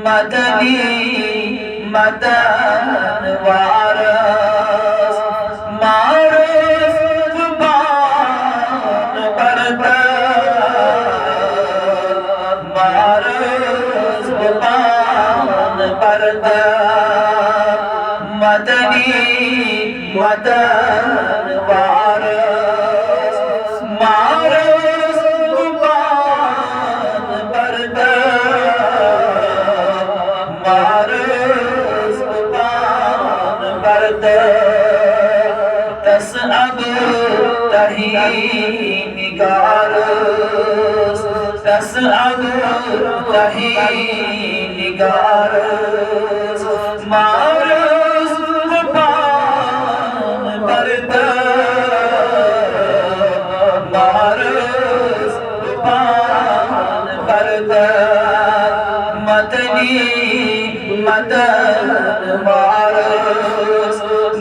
मदनी मदन वारस मारूफ जुबान बरदर मारूफ जुबान बरदर मदनी मदन वारस मारूफ जुबान बरदर तस अब तही निगारस तस अब तही निगारस मारस जुबान बरदर मारस जुबान बरदर मदनी मदन मारस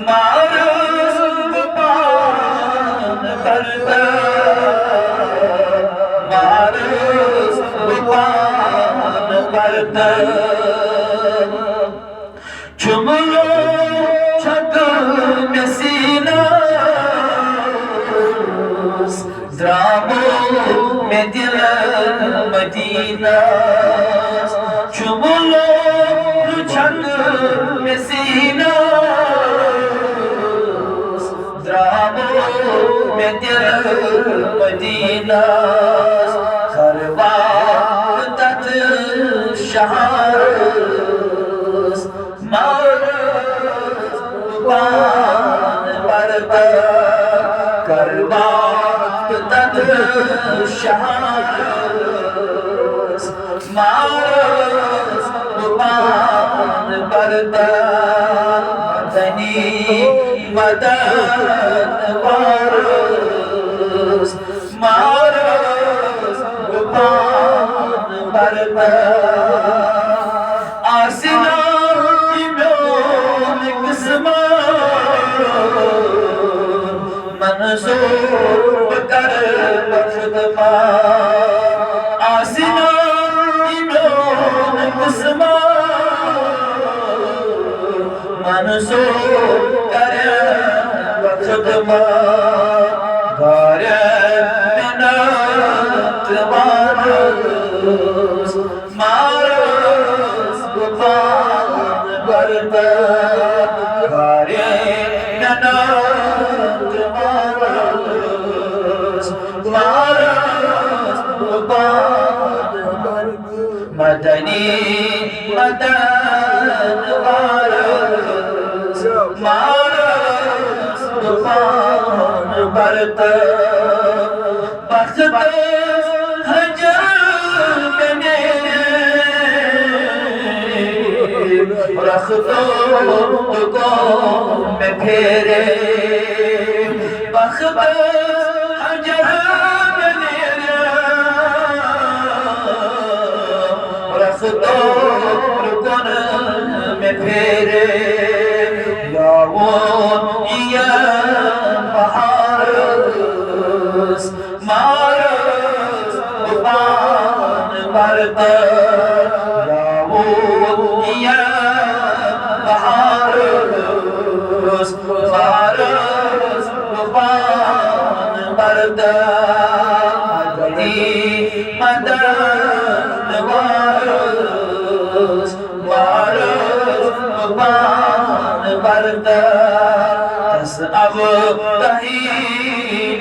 मारस जुबान बरदर मारस जुबान बरदर चुमलो छत में सीना द्राबो में दिल मदीना चुमलो छत में सीना द्राबो में दिल मदीना खरबा तत शहर मारस जुबान बरदर करबा तत शहर मारस जुबान बरदर मदनी मदन वारस मारस जुबान बरदर आसिना इमाम किस्मत मंसूब कर बख्तमा आसिना इमाम किस्मत मंसूब कर बख्तमा गार मिन्नत वारस मारस जुबान बरदर गारे मिन्नत वारस मारस जुबान मदनी मदन वारस मारस जुबान बरदर बख्त हजर बने रख्तों को में फेरे बख्त हजर बने रख्तों को में फेरे या बहारस मारस जुबान बरदर या बहारस मारस जुबान बरदर मदनी मदन वारस मारस जुबान बरदर तस अब तही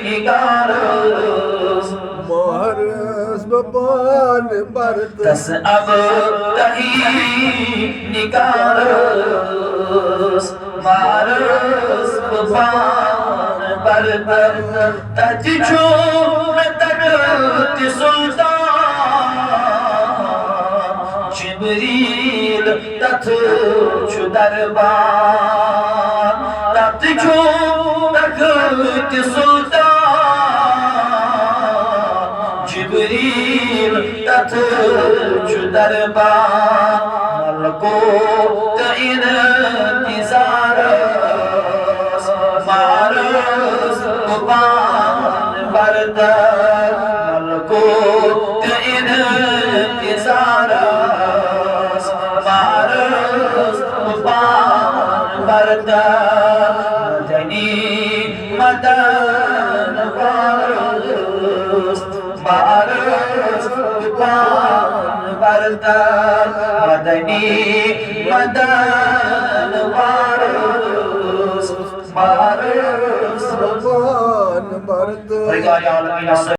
निगारस मारस जुबान बरदर तस अब तही निगारस मारस जुबान बरदर तज छो में तकत सुल्तान जिब्रील तथ छु दरबार तत छो तकत सुल्तान जिब्रील तथ छु दरबार मलको इन इंतज़ारस मारस जुबान बरदर ملکوت انتظارست بارست بان بردار مدنی مدن بارست بارست بان بردار مدنی مدن بارست بارست Kurban bardı. Rica